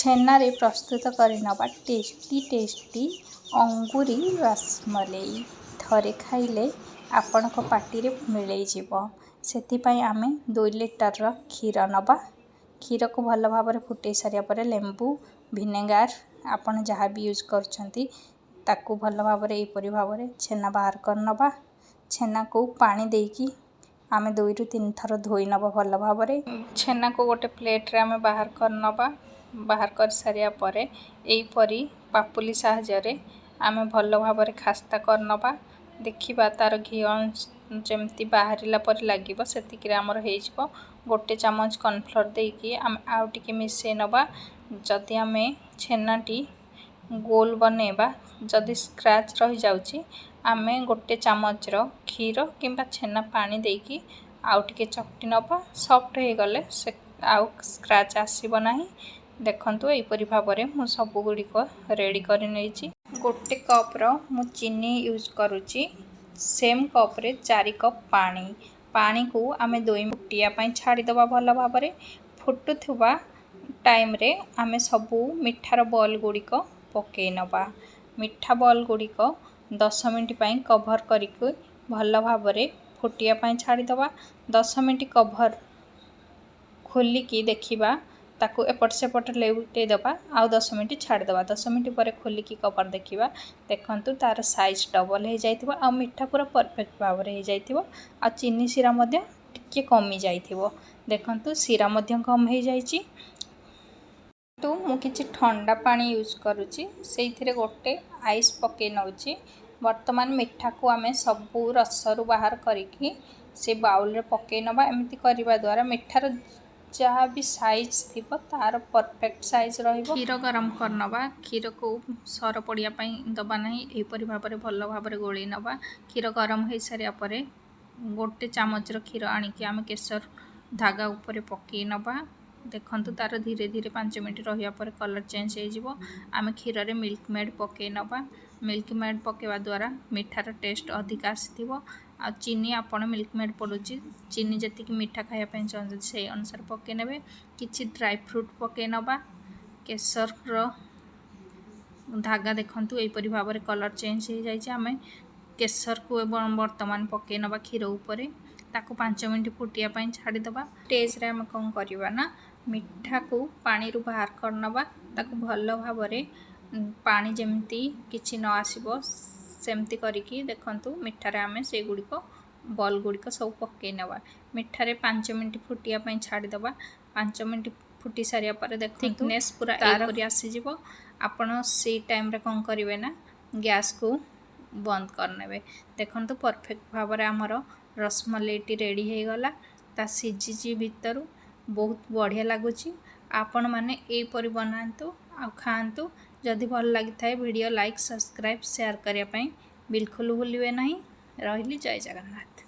छेना रे प्रस्तुत करनवा टेस्टी अंगूरी रसमलाई थरे खाइले आपणक पाटिरे मिलई जीव। सेथिपाई आमे 2 लिटर क्षीर नवा। क्षीर को भल भाव फुटे सारिया पर लेंबू विनेगार आपण जहाँ भी यूज करछंती ताकू भल भाव एपरी भाव छेना बाहर करनवा। छेना को पानी देकी आमे 2 रु 3 थर धोई नवा भल भाव। छेना को गोटे प्लेट रे आमे बाहर करनवा। बाहर कर सारिया परे एपरी पापुली साहाय्य आमे भल भाव खास्ता करनवा। देखिबा तार घी जेमती बाहरिला पर लागिबो सेतिकि हमर हे जिवो। गोटे चामच कॉर्नफ्लोर देकी आमे आउ टिके मिसै नवा। जदि आमे छेनाटी गोल बनेबा जदि स्क्रैच रही जाउची आमे गोटे चामच रो क्षीर किंबा छेना पानी देकी आउ टिके चकटी नवा। सॉफ्ट हे गले से आउ स्क्रैच आसीबो नाही। देखंतु एपरी भाबरे मु सब गुडी को रेडी करि नैची। गोटे कप रो मु चीनी यूज करूची। सेम कप रे 4 कप पानी। पानी को आमे 2 फुटिया पई छाडी दबा भल भाबरे। फुटुथुबा टाइम रे आमे सबु मिठार बॉल गुडी को पके नबा। मिठा बॉल गुडी को 10 मिनिट पई कवर करिक भल भाबरे फुटिया पई छाडी दबा। 10 मिनिट कवर खोली की देखिबा ताकू एपट सेपट लेउटे दबा आउ 10 मिनिट छाड़ दबा। 10 मिनिट पर खोली की कवर देखिबा देखंतु तार साइज डबल हे जाइथिबो आ मिठा पूरा परफेक्ट भाव रे हे जाइथिबो आ चीनी सिरा मध्ये टिके कमी जाइथिबो। देखंतु सिरा मध्ये कम हे जाइची। तो मु किछि ठंडा पानी यूज करूची। सेइथिरे गोटे आइस पके नउची। वर्तमान मिठा को आमे सबु रसरु बाहर करिकी से बाउल रे पके नबा। एमिति करिबा द्वारा मिठार जहाँ भी साइज थी तार परफेक्ट साइज रहिबो। क्षीर गरम करनवा। क्षीर को सर पड़िया पई दबा नहीं एपरी भाबरे भल भाबरे गोळी नबा। क्षीर गरम हे सारिया परे गोटे चामच रो क्षीर आनिकी आमे केसर धागा ऊपर पके नबा। देखंतु तार धीरे धीरे 5 मिनिट रहिया पर कलर चेंज हे जिवो। आमे क्षीर रे मिल्क मेड पके नबा। मिल्क मेड पकेवा द्वारा मिठार टेस्ट अधिक आसीथिबो। आ चीनी आपण मिल्क मेड पड़ुची चीनी जति कि मीठा खाया पे चाहते से अनुसार पके नेबे। किछि ड्राई फ्रूट पके नबा। केसर रो धागा देखंतु एपरी भाबरे कलर चेंज हे जाइछ। आमे केसर को वर्तमान पके नबा क्षीर ऊपर ताको 5 मिनिट फुटिया पई छाडी दबा। स्टेज रे आमे कोन करिबा ना मिठा को पानी रु बाहर करनबा। ताको भल भाबरे पानी जेमती किछि न आसीबो सेमती करिकी देखंतु मिठारे आमे से गुडी को बॉल गुडी को सब पके नबा। मिठारे 5 मिनिट फुटिया पई छाडी दबा। 5 मिनिट फुटी सारिया पर देखंतु थिकनेस पूरा एपरी आसी जिवो। आपण से टाइम रे कोन करिवे ना गैस को बंद करनेबे। देखंतु परफेक्ट भाबरे हमर रसमलाई रेडी हे गला। ता सिजिजी भितरु बहुत बढ़िया लागुची। आपण माने एपरी बनांतु आ खांतु। जदि भल लागि थाए वीडियो लाइक सब्सक्राइब शेयर करिया पई बिल्कुल भूलिवे नहीं। रहिली जय जगन्नाथ।